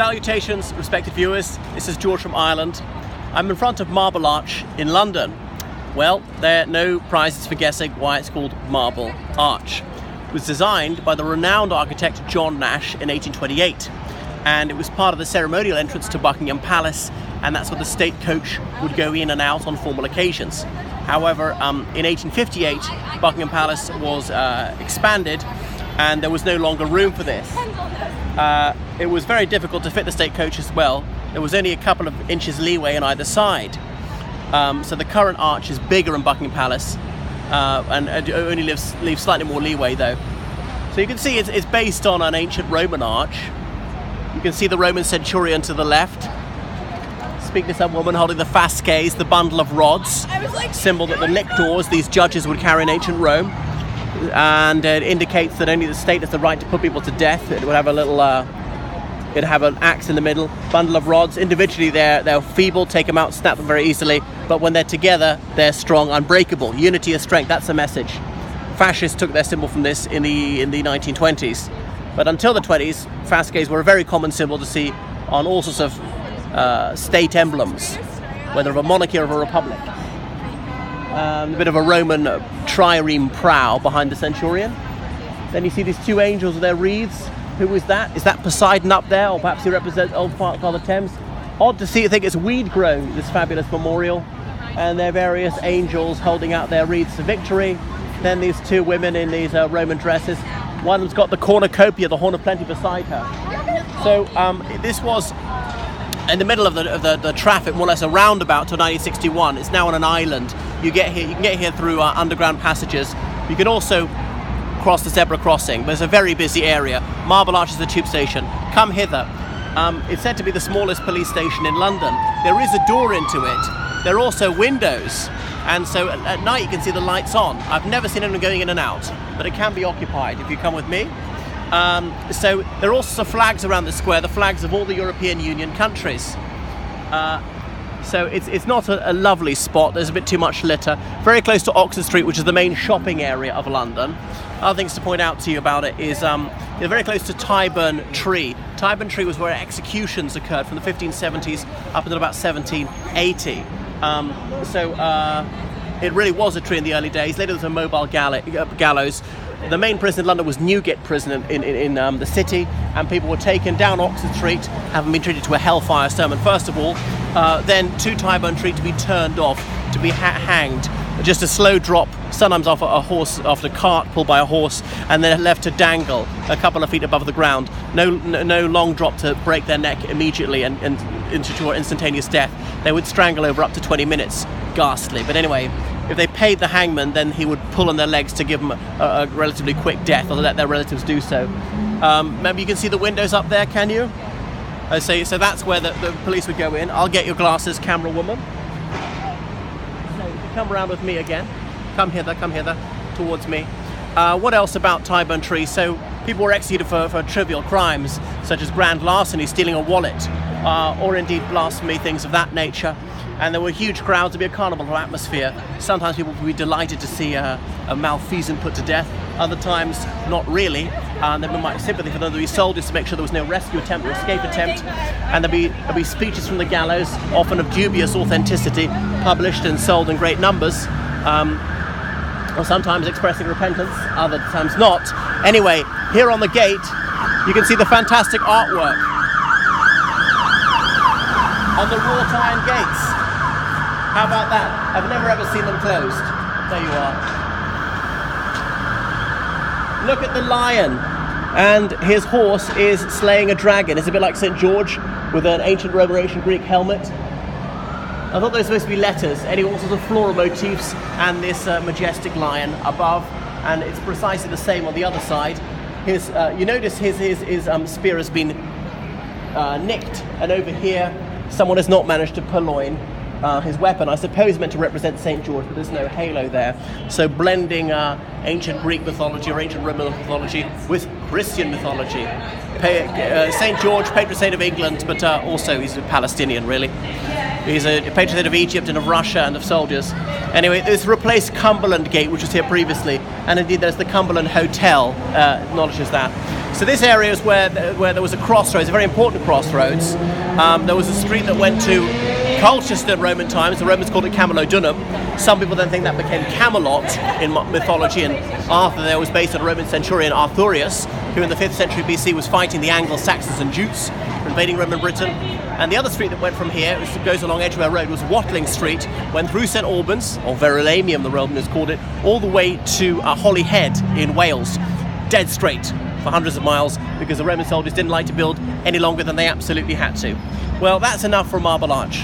Salutations, respected viewers. This is George from Ireland. I'm in front of Marble Arch in London. Well, there are no prizes for guessing why it's called Marble Arch. It was designed by the renowned architect John Nash in 1828, and it was part of the ceremonial entrance to Buckingham Palace, and that's where the state coach would go in and out on formal occasions. However, in 1858, Buckingham Palace was expanded, and there was no longer room for this. It was very difficult to fit the state coach as well. There was only a couple of inches leeway on either side. So the current arch is bigger in Buckingham Palace, and only leaves slightly more leeway though. So you can see it's based on an ancient Roman arch. You can see the Roman centurion to the left, speaking to some woman holding the fasces, the bundle of rods, symbol that the lictors, these judges, would carry in ancient Rome. And it indicates that only the state has the right to put people to death. It would have a little, it'd have an axe in the middle, bundle of rods. Individually, they're feeble, take them out, snap them very easily. But when they're together, they're strong, unbreakable. Unity is strength. That's the message. Fascists took their symbol from this in the 1920s. But until the 20s, fasces were a very common symbol to see on all sorts of state emblems, whether of a monarchy or of a republic. A bit of a Roman trireme prow behind the centurion. Then you see these two angels with their wreaths. Who is that? Is that Poseidon up there? Or perhaps he represents old Father Thames? Odd to see, I think it's weed grown, this fabulous memorial. And there are various angels holding out their wreaths of victory. Then these two women in these Roman dresses. One of them's got the cornucopia, the horn of plenty, beside her. So this was in the middle of the traffic, more or less a roundabout till 1961. It's now on an island. You can get here through underground passages. You can also cross the zebra crossing, but it's a very busy area. Marble Arch is the tube station. Come hither. It's said to be the smallest police station in London. There is a door into it. There are also windows, and so at night you can see the lights on. I've never seen anyone going in and out, but it can be occupied if you come with me. So there are also flags around the square, the flags of all the European Union countries. So it's not a lovely spot. There's a bit too much litter. Very close to Oxford Street, which is the main shopping area of London. Other things to point out to you about it is you're very close to Tyburn Tree. Tyburn Tree was where executions occurred from the 1570s up until about 1780. It really was a tree in the early days. Later there was a mobile gallows. The main prison in London was Newgate Prison in the city, and people were taken down Oxford Street, having been treated to a hellfire sermon first of all, then to Tyburn Tree to be turned off, to be hanged. Just a slow drop, sometimes off a horse, off a cart pulled by a horse, and then left to dangle a couple of feet above the ground. No long drop to break their neck immediately and ensure instantaneous death. They would strangle over up to 20 minutes. Ghastly. But anyway, if they paid the hangman, then he would pull on their legs to give them a relatively quick death, or let their relatives do so. Maybe you can see the windows up there, can you? So that's where the police would go in. I'll get your glasses, camera woman. So come around with me again. Come hither, towards me. What else about Tyburn Tree? So people were executed for trivial crimes, such as grand larceny, stealing a wallet, or indeed blasphemy, things of that nature. And there were huge crowds. There'd be a carnival atmosphere. Sometimes people would be delighted to see a malfeasant put to death. Other times, not really. There might be sympathy for them. There'd be soldiers to make sure there was no rescue attempt or escape attempt. And there'd be speeches from the gallows, often of dubious authenticity, published and sold in great numbers. Or sometimes expressing repentance, other times not. Anyway, here on the gate, you can see the fantastic artwork on the wrought iron gates. How about that? I've never ever seen them closed. There you are. Look at the lion. And his horse is slaying a dragon. It's a bit like St. George with an ancient Roman or ancient Greek helmet. I thought they were supposed to be letters. Anyway, all sorts of floral motifs, and this majestic lion above. And it's precisely the same on the other side. You notice his spear has been nicked, and over here someone has not managed to purloin his weapon. I suppose meant to represent St. George, but there's no halo there. So blending ancient Greek mythology or ancient Roman mythology with Christian mythology. St. George, patron saint of England, but also he's a Palestinian, really. He's a patron saint of Egypt and of Russia and of soldiers. Anyway, this replaced Cumberland Gate, which was here previously, and indeed there's the Cumberland Hotel, acknowledges that. So this area is where there was a crossroads, a very important crossroads. There was a street that went to Colchester in Roman times. The Romans called it Camalodunum. Some people then think that became Camelot in mythology, and Arthur there was based on a Roman centurion, Arthurius, who in the 5th century BC was fighting the Anglo-Saxons and Jutes, invading Roman Britain. And the other street that went from here, which goes along Edgware Road, was Watling Street, went through St Albans, or Verulamium the Romans called it, all the way to Holyhead in Wales, dead straight for hundreds of miles, because the Roman soldiers didn't like to build any longer than they absolutely had to. Well, that's enough for Marble Arch.